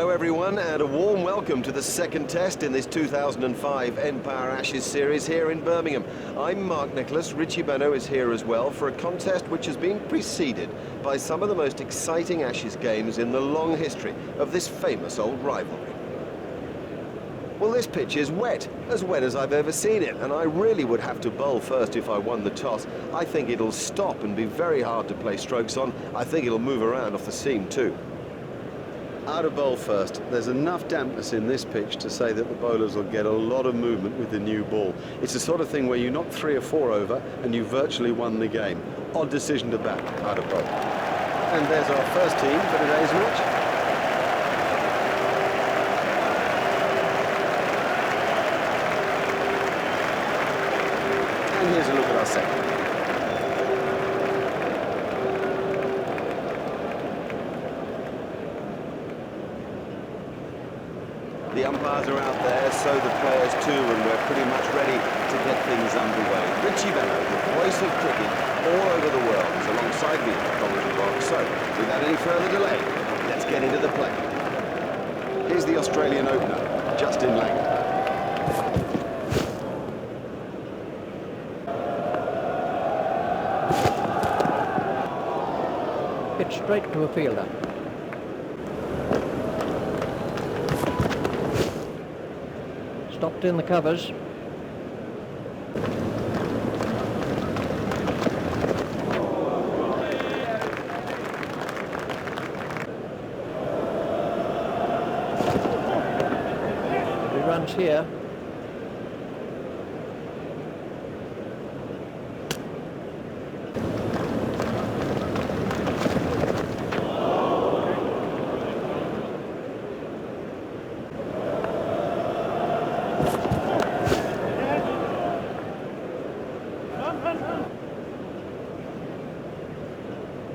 Hello everyone, and a warm welcome to the second test in this 2005 Npower Ashes series here in Birmingham. I'm Mark Nicholas. Richie Benno is here as well for a contest which has been preceded by some of the most exciting Ashes games in the long history of this famous old rivalry. Well, this pitch is wet as I've ever seen it, and I really would have to bowl first if I won the toss. I think it'll stop and be very hard to play strokes on. I think it'll move around off the seam too. Out of bowl first. There's enough dampness in this pitch to say that the bowlers will get a lot of movement with the new ball. It's the sort of thing where you knock 3 or 4 over and you virtually won the game. Odd decision to bat out of bowl. And there's our first team for today's match. And here's a look at our second. The umpires are out there, so the players too, and we're pretty much ready to get things underway. Richie Benno, the voice of cricket all over the world, is alongside me in the commentary box. So, without any further delay, let's get into the play. Here's the Australian opener, Justin Langer. Pitch straight to a fielder. Stopped in the covers. He runs here.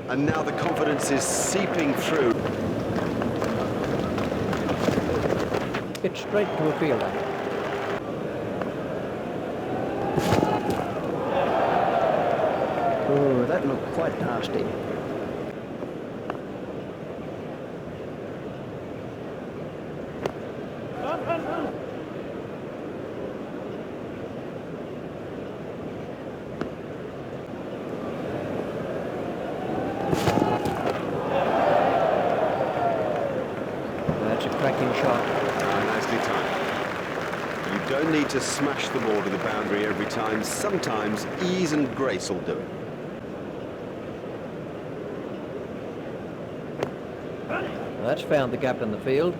And now the confidence is seeping through. Pitch straight to a fielder. Oh, that looked quite nasty. That's a cracking shot. Nicely timed. You don't need to smash the ball to the boundary every time. Sometimes ease and grace will do it. That's found the gap in the field.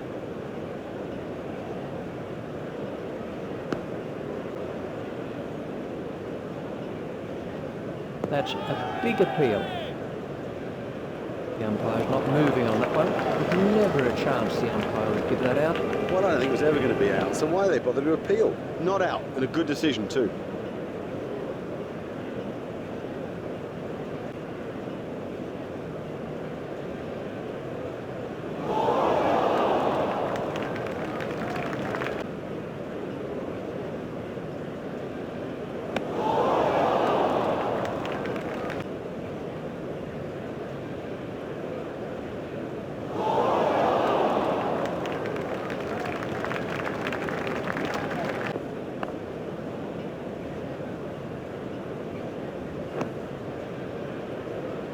That's a big appeal. The umpire's not moving on that one. There's never a chance the umpire would give that out. Well, I don't think it was ever going to be out, so why they bother to appeal? Not out, and a good decision too.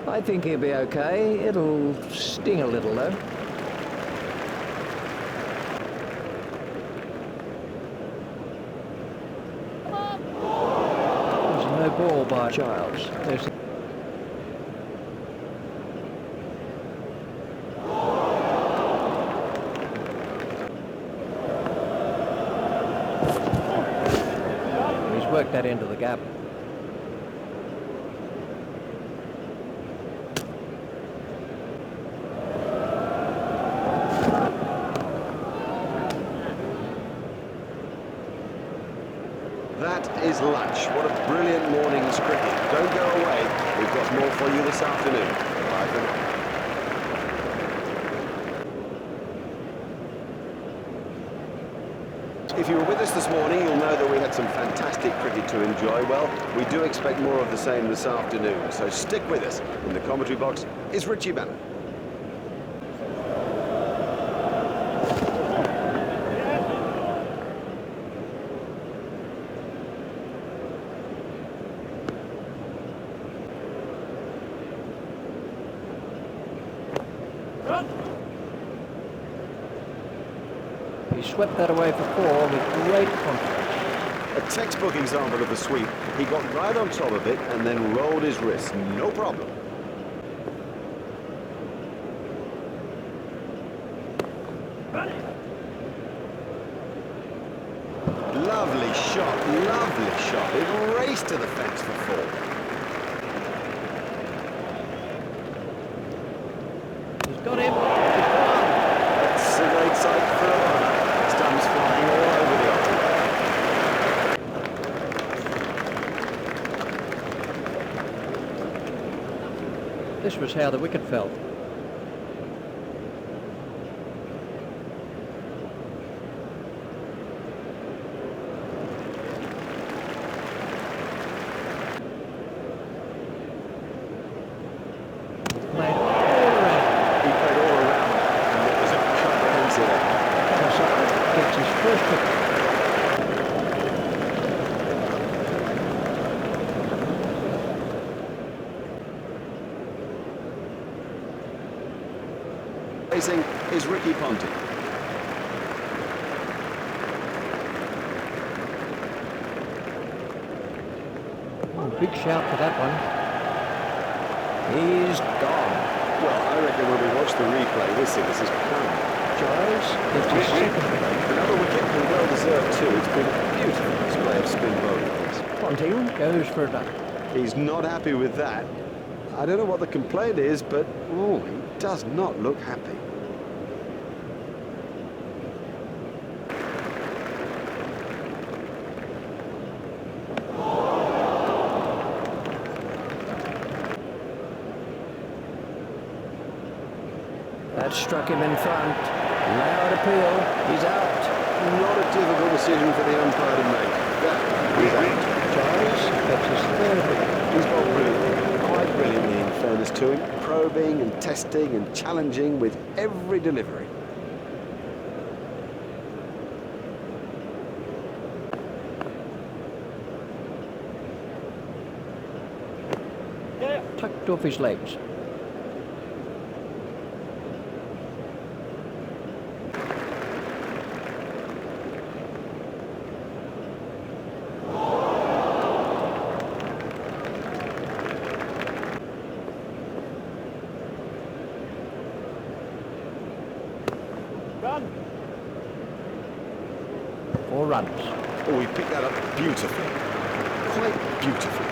I think he'll be okay. It'll sting a little though. There's no ball by Giles. He's worked that into the gap. That is lunch. What a brilliant morning's cricket. Don't go away. We've got more for you this afternoon. Bye for now. If you were with us this morning, you'll know that we had some fantastic cricket to enjoy. Well, we do expect more of the same this afternoon, so stick with us. In the commentary box is Richie Benno. He swept that away for 4 with great confidence. A textbook example of a sweep. He got right on top of it and then rolled his wrist. No problem. Lovely shot, lovely shot. It raced to the fence for 4. He's got him. That's a great sight for a runner. Stumps flying all over the octagon. This was how the wicket fell. Racing is Ricky Ponting. Oh, big shout for that one. He's gone. Well, I reckon when we watch the replay, we'll see this is planned. Giles gets his second. Another wicket and well deserved too. It's been a beautiful display of spin bowling. Ponting goes for a duck. He's not happy with that. I don't know what the complaint is, but oh, he does not look happy. That struck him in front. Loud appeal. He's out. Not a difficult decision for the umpire to make. He's out. Giles gets his third wicket. He's bowled brilliantly, quite brilliantly in fairness to him, probing and testing and challenging with every delivery. Tucked off his legs. Run! 4 runs. Oh, he picked that up beautifully. Quite beautifully.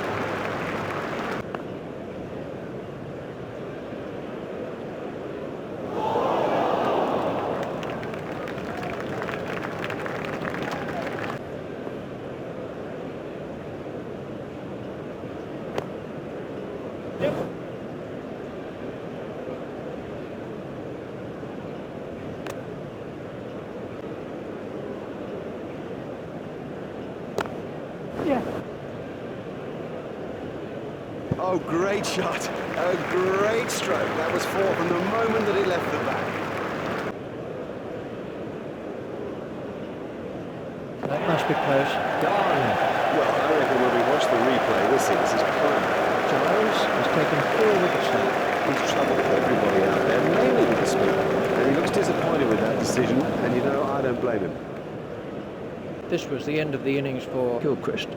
Yeah. Oh, great shot. A great stroke. That was 4 from the moment that he left the bat. That must be close. Gone. Well, I reckon when we watch the replay, we'll see this is planned. Giles has taken 4 wickets now. He's troubled everybody out there, mainly with the spin. And he looks disappointed with that decision, and you know, I don't blame him. This was the end of the innings for Gilchrist.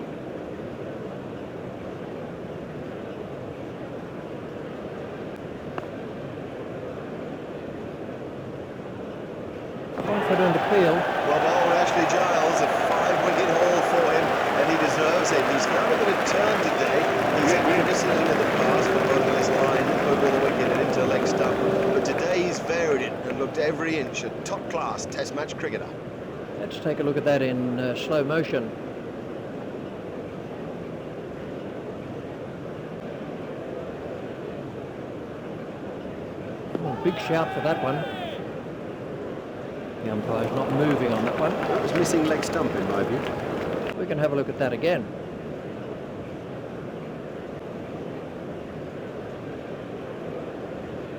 Confident appeal. Well bowled, Ashley Giles, a 5-wicket haul for him, and he deserves it. He's had a bit of turn today. He's had criticism in the past for bowling his line over the wicket and into leg stump, but today he's varied it and looked every inch a top-class Test match cricketer. Let's take a look at that in slow motion. Oh, big shout for that one. The umpire's not moving on that one. That was missing leg stump in my view. We can have a look at that again.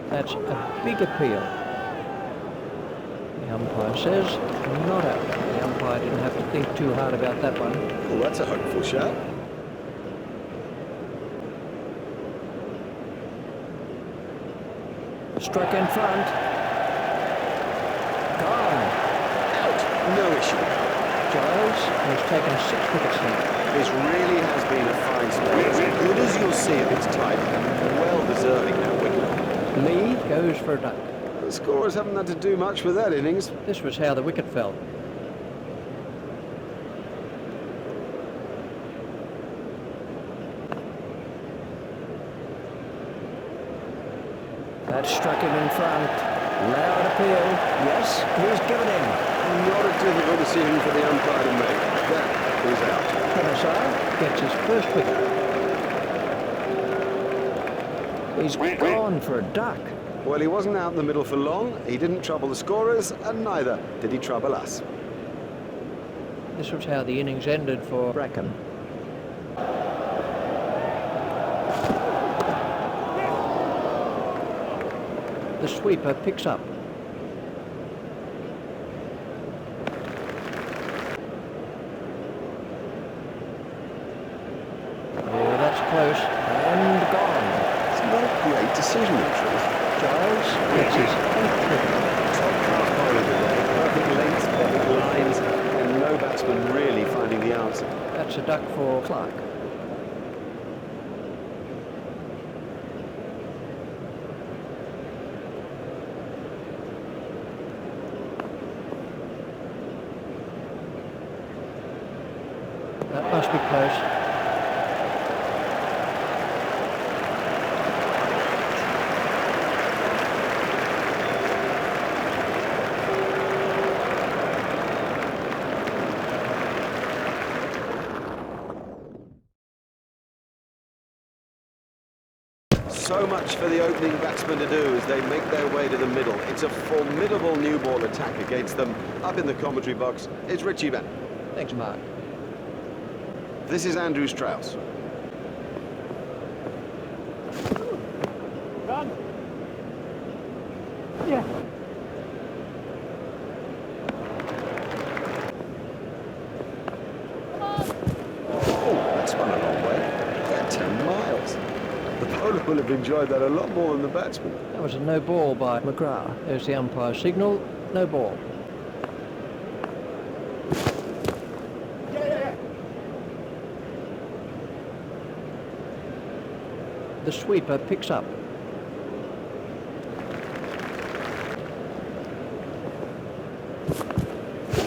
That's a big appeal. The umpire says not out. The umpire didn't have to think too hard about that one. Well, that's a hopeful shout. Struck in front. Gone. Out. No issue. Giles has taken 6 wickets here. This really has been a fine spell, as good as you'll see of its type, and well deserving that win. Lee goes for a duck. The scorers haven't had to do much with that innings. This was how the wicket fell. That struck him in front. Loud appeal. Yes, he's given in. Not a difficult decision for the umpire to make. That is out. Kenasar gets his first wicket. He's gone for a duck. Well, he wasn't out in the middle for long. He didn't trouble the scorers, and neither did he trouble us. This was how the innings ended for Bracken. The sweeper picks up. Oh, that's close. And gone. It's not a great decision, in truth. Giles gets his 8th wicket. Top-class bowler today. Perfect lengths, perfect lines, and no batsman really finding the answer. That's a duck for Clark. That must be close. So much for the opening batsmen to do as they make their way to the middle. It's a formidable new ball attack against them. Up in the commentary box is Richie Bennett. Thanks, Mark. This is Andrew Strauss. Run. Yeah. Oh, that spun a long way. About 10 miles. The bowler will have enjoyed that a lot more than the batsman. That was a no ball by McGrath. There's the umpire signal. No ball. The sweeper picks up.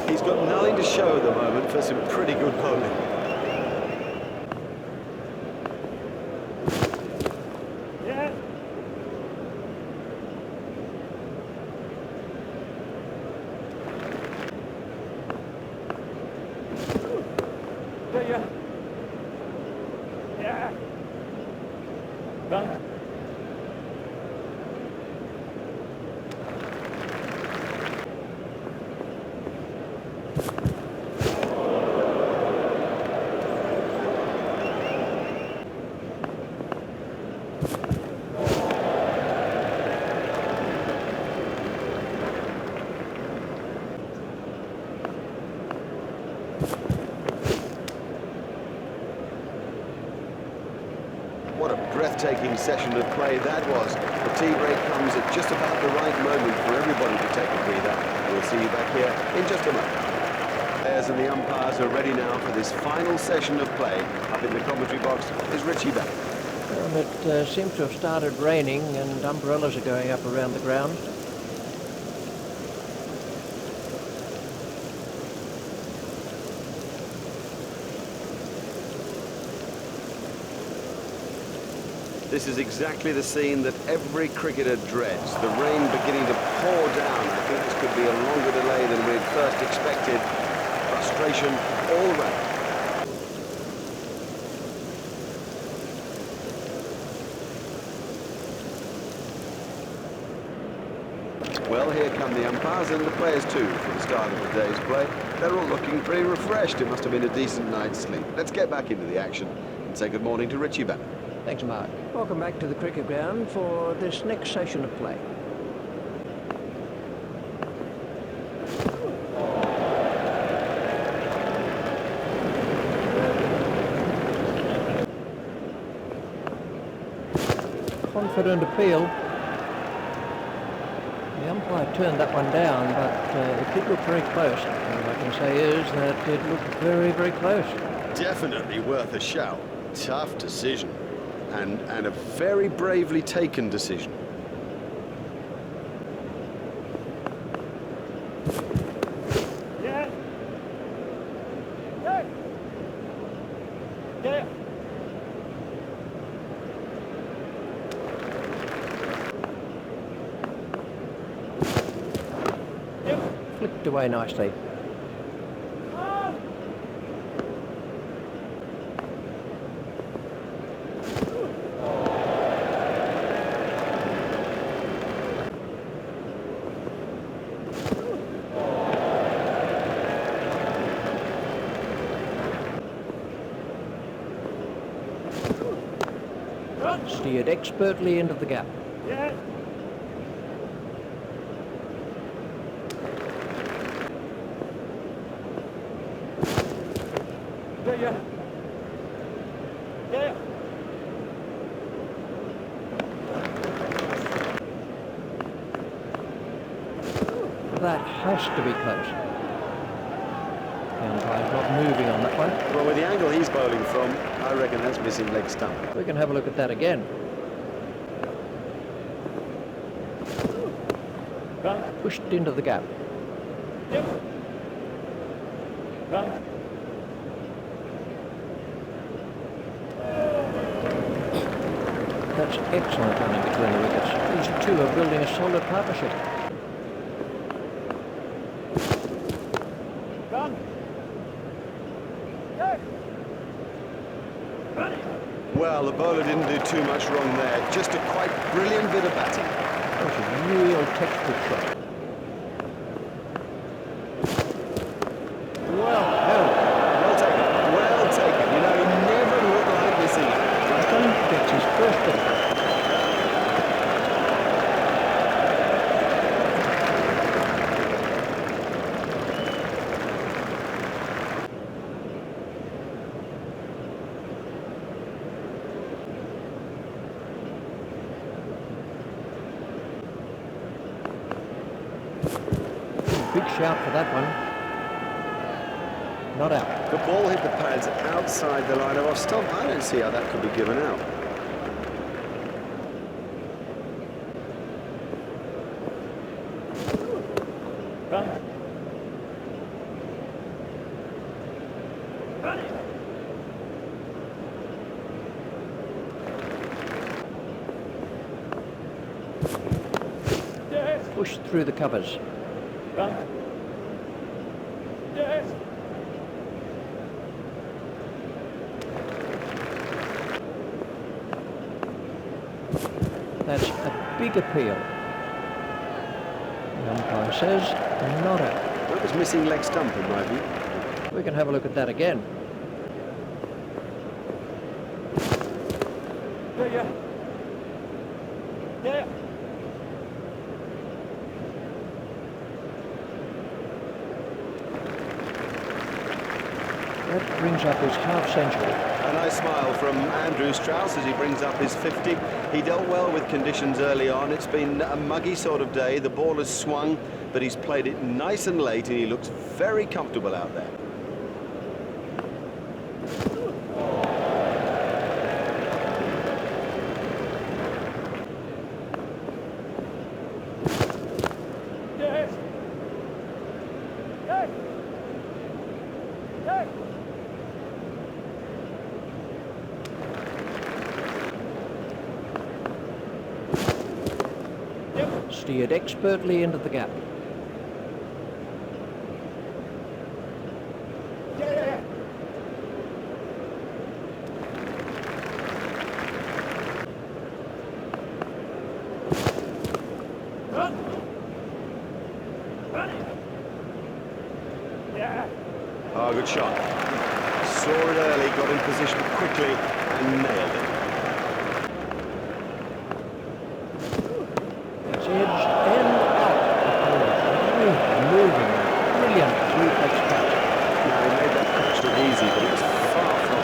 He's got nothing to show at the moment for some pretty good bowling. Run. What a breathtaking session of play that was. The tea break comes at just about the right moment for everybody to take a breather. We'll see you back here in just a moment. Players and the umpires are ready now for this final session of play. Up in the commentary box is Richie Bennett. It seems to have started raining and umbrellas are going up around the ground. This is exactly the scene that every cricketer dreads. The rain beginning to pour down. I think this could be a longer delay than we had first expected. Frustration all round. Well, here come the umpires and the players too for the start of the day's play. They're all looking pretty refreshed. It must have been a decent night's sleep. Let's get back into the action and say good morning to Richie Bennett. Thanks, Mark. Welcome back to the cricket ground for this next session of play. Confident appeal. The umpire turned that one down, but it did look very close. And what I can say is that it looked very, very close. Definitely worth a shout. Tough decision. And a very bravely taken decision. Yeah. Yeah. Yeah. Flicked away nicely. Steered expertly into the gap. Yeah. Yeah. Yeah. That has to be close. The umpire's not moving on that one. Well, with the angle he's bowling from, I reckon that's missing leg stump. We can have a look at that again. Run. Pushed into the gap. Yep. Run. That's excellent running between the wickets. These two are building a solid partnership. Run. Yeah. Run. Well, the bowler didn't do too much wrong there. Just a quite brilliant bit of batting. That was a real textbook shot. Well held. Well taken. Well taken. You know, he never looked like missing it. Duncan gets his first ball. Big shout for that one. Not out. The ball hit the pads outside the line of off stump. I don't see how that could be given out. Run. Run. Yes. Pushed through the covers. Run. Yes. That's a big appeal. The umpire says not out. That was missing leg stump in my view. We can have a look at that again. Yeah. Yeah. That brings up his half century. A nice smile from Andrew Strauss as he brings up his 50. He dealt well with conditions early on. It's been a muggy sort of day. The ball has swung, but he's played it nice and late, and he looks very comfortable out there. Yes. Yes. Yes. Steered expertly into the gap. Yeah. Run. Run. Yeah. Oh, good shot. Saw it early, got in position quickly, and nailed it. It's edged and out. Really moving. Brilliant reflex catch. Now, he made that catch look easy, but it was far from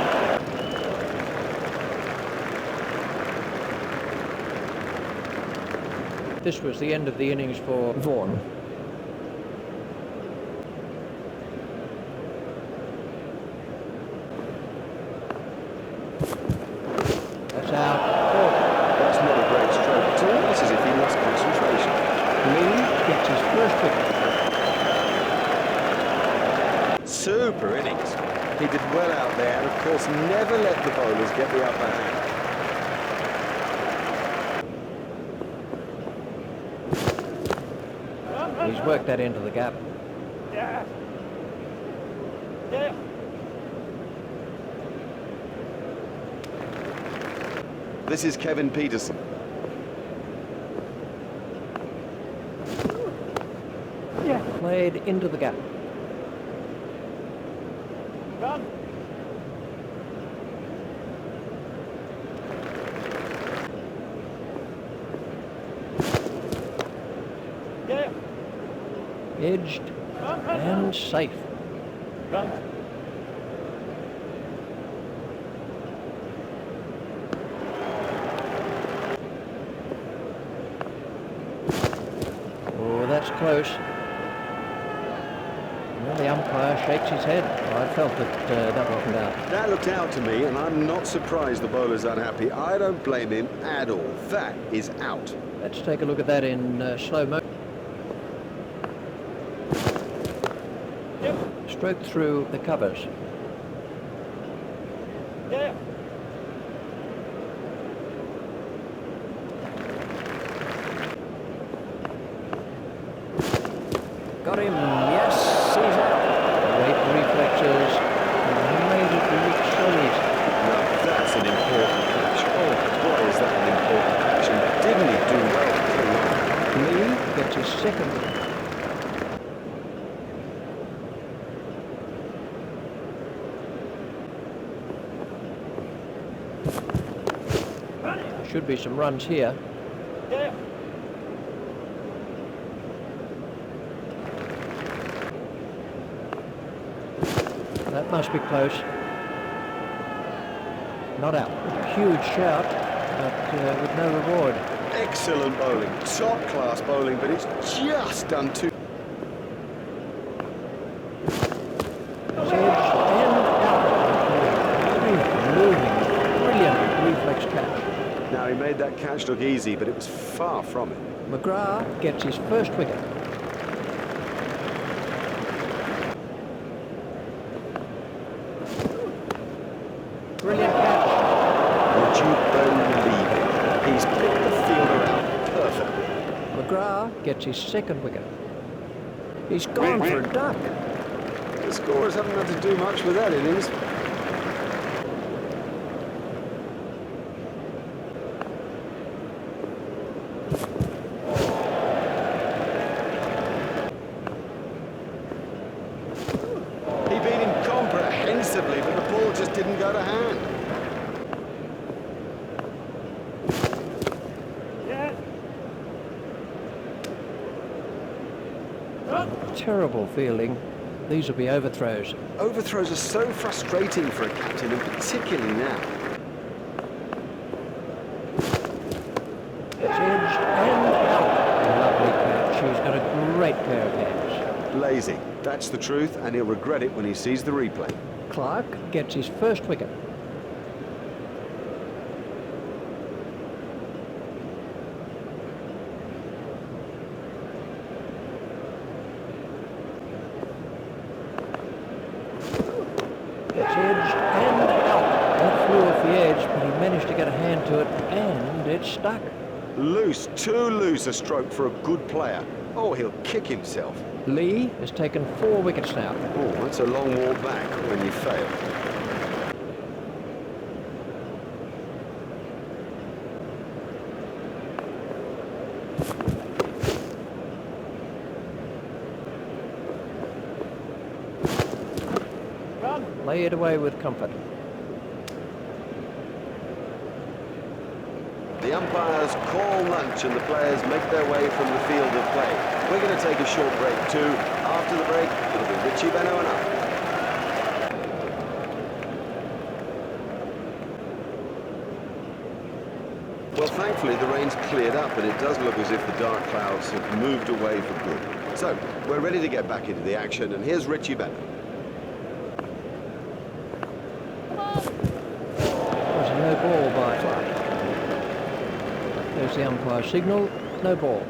it. This was the end of the innings for Vaughan. That's out. Oh, that's not a great stroke at all. It's as if he lost concentration. Lee gets his first wicket. Super innings. He did well out there and, of course, never let the bowlers get the upper hand. He's worked that into the gap. Yeah. Yeah. This is Kevin Peterson. Yeah. Played into the gap. Run. Yeah. Edged and safe. Run. Oh, that's close. Well, the umpire shakes his head. I felt that that wasn't out. That looked out to me, and I'm not surprised the bowler's unhappy. I don't blame him at all. That is out. Let's take a look at that in slow motion. Yep. Stroke through the covers. Yeah. Got him. Yes, he's out. Great reflexes. Made it look so easy. Now, that's an important catch. Oh, boy, is that an important catch. And didn't he do well to Lee gets his second wicket. Should be some runs here. Yeah. That must be close. Not out. Huge shout, but with no reward. Excellent bowling, top-class bowling, but it's just done too... It's edged and out. Moving. Brilliant reflex catch. Now, he made that catch look easy, but it was far from it. McGrath gets his first wicket. Brilliant catch. Would you believe it? He's picked the fielder out perfectly. McGrath gets his second wicket. He's gone for a duck. The scorers haven't had to do much with that innings. He beat him comprehensively, but the ball just didn't go to hand. Yeah. Run. Terrible fielding. These will be overthrows. Overthrows are so frustrating for a captain, and particularly now. It's edged and out. Lovely catch. He's got a great pair of hands. Lazy, that's the truth, and he'll regret it when he sees the replay. Clark gets his first wicket. It's edged and out. That flew off the edge, but he managed to get a hand to it, and it's stuck. Loose, too loose a stroke for a good player. Oh, he'll kick himself. Lee has taken 4 wickets now. Oh, that's a long walk back when you fail. Run. Lay it away with comfort. The umpires call lunch and the players make their way from the field of play. We're going to take a short break too. After the break, it'll be Richie Benno and I. Well, thankfully, thankfully the rain's cleared up and it does look as if the dark clouds have moved away for good. So, we're ready to get back into the action, and here's Richie Benner. There's a no ball by Clark. There's the umpire signal, no ball.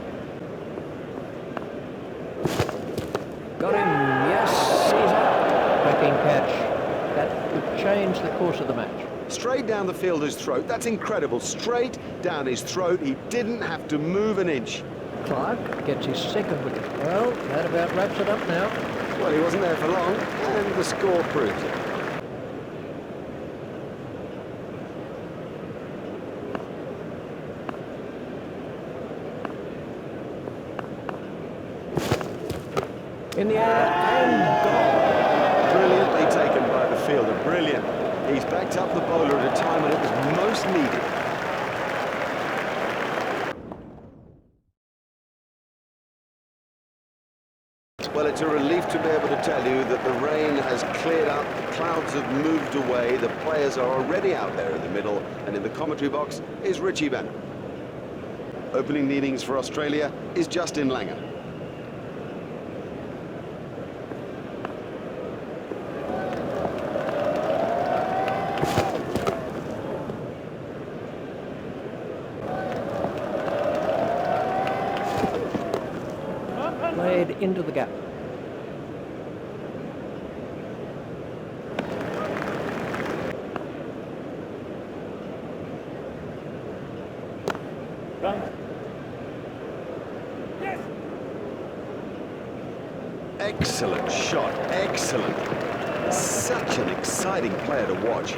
Got him, yes, he's out. Cracking catch. That would change the course of the match. Straight down the fielder's throat, that's incredible. Straight down his throat, he didn't have to move an inch. Clark gets his second wicket. Well, that about wraps it up now. Well, he wasn't there for long, and the score proves it. In the air and gone. Brilliantly taken by the fielder, brilliant. He's backed up the bowler at a time when it was most needed. Well, it's a relief to be able to tell you that the rain has cleared up, the clouds have moved away, the players are already out there in the middle, and in the commentary box is Richie Benner. Opening the innings for Australia is Justin Langer. Played into the gap. Run. Yes. Excellent shot, excellent. Such an exciting player to watch.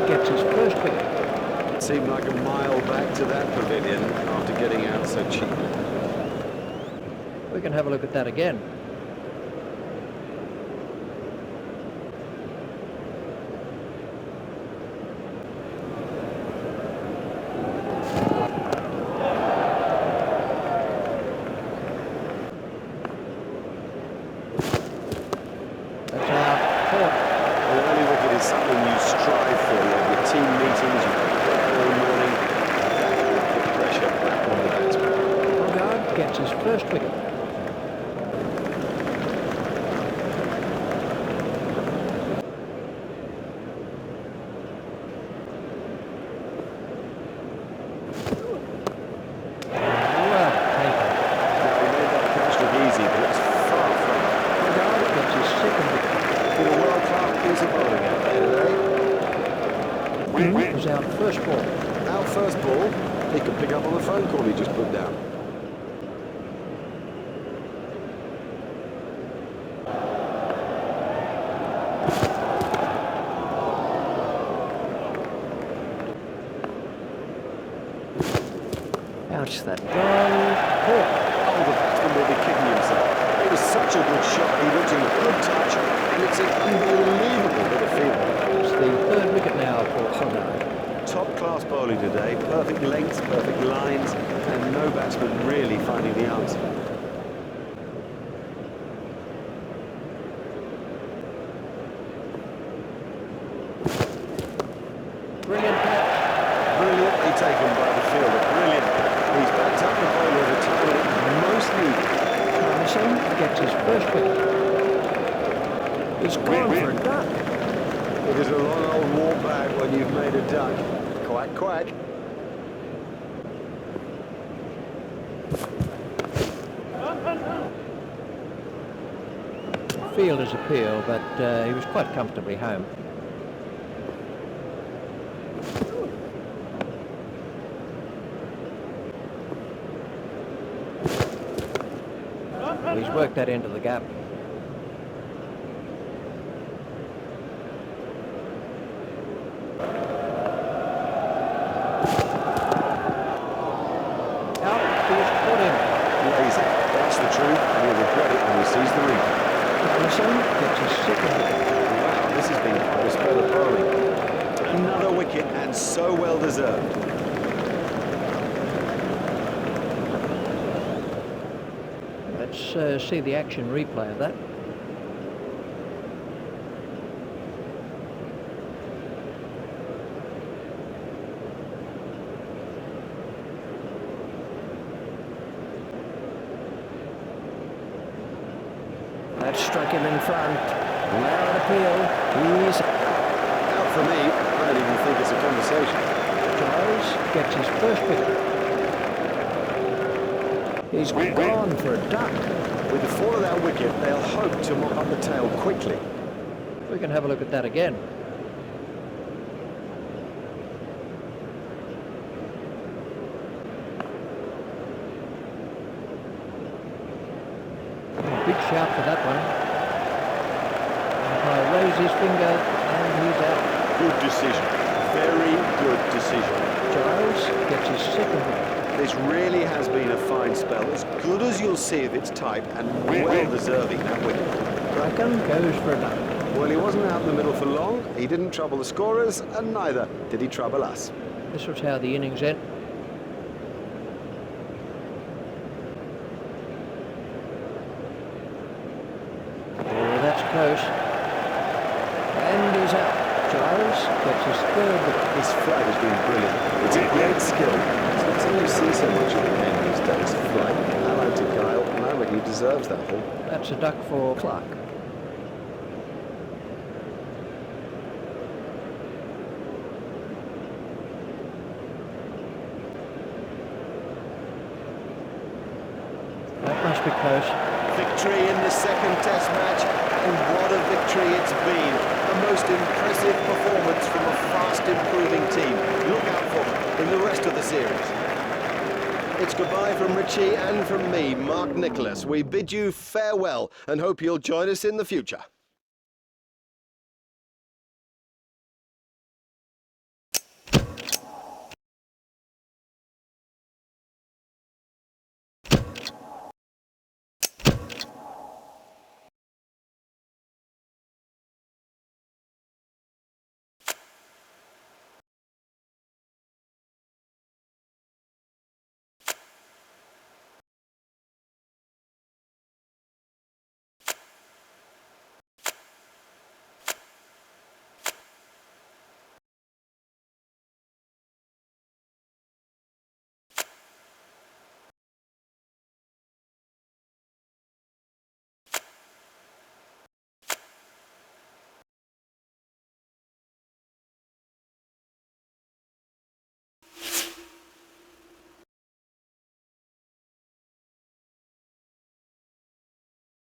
Gets his first wicket. It seemed like a mile back to that pavilion after getting out so cheaply. We can have a look at that again. That's out. Caught. An early wicket is something you strive for. You have your team meetings, you prepare all morning. That will put pressure back on the batsman. Bogard gets his first wicket. Well taken. Now, he made that catch look easy, but it's far from it. Bogard gets his second wicket. Been a world-class piece of bowling out there today. Is out first ball. Out first ball, he could pick up on the phone call he just put down. Out's that gone. Caught. Oh, the batsman will be kicking himself. It was such a good shot, he looked in good touch, and it's an unbelievable bit of fielding. It's the third wicket now for Bogard. Top-class bowling today, perfect lengths, perfect lines, and no batsman really finding the answer. Brilliant catch. Brilliantly taken by the fielder, brilliant. He's backed up the bowler at a time when it was most needed. Carson gets his first wicket. He's gone for a duck. It is a long old walk back when you've made a duck. Quack, quack. Fielder's appeal, but he was quite comfortably home. He's worked that into the gap. Lazy. That's the truth, and he'll regret it when he sees gets his second wicket. Wow, this has been quite a spell of bowling. Another wicket, and so well deserved. Let's see the action replay of that. That struck him in front. Narrow appeal. He's Out for me, I don't even think it's a conversation. Giles gets his first wicket. He's gone for a duck. With the fall of that wicket, they'll hope to mop up the tail quickly. We can have a look at that again. Big shout for that one. Umpire raises his finger and he's out. Good decision. Very good decision. Giles gets his second wicket. This really has been a fine spell, as good as you'll see of its type, and well deserving that wicket. Rackham goes for a duck. Well, he wasn't out in the middle for long, he didn't trouble the scorers, and neither did he trouble us. This was how the innings ended. Oh, that's close. And he's out. Giles gets his third wicket. This flight has been brilliant. It's a great skill. Something you see so much of the game these days, flight. Allied to Kyle, and I reckon he deserves that haul. That's a duck for Clark. That must be close. Victory in the second test match, and what a victory it's been. A most impressive performance from a fast improving team. Look out for them in the rest of the series. It's goodbye from Richie and from me, Mark Nicholas. We bid you farewell and hope you'll join us in the future.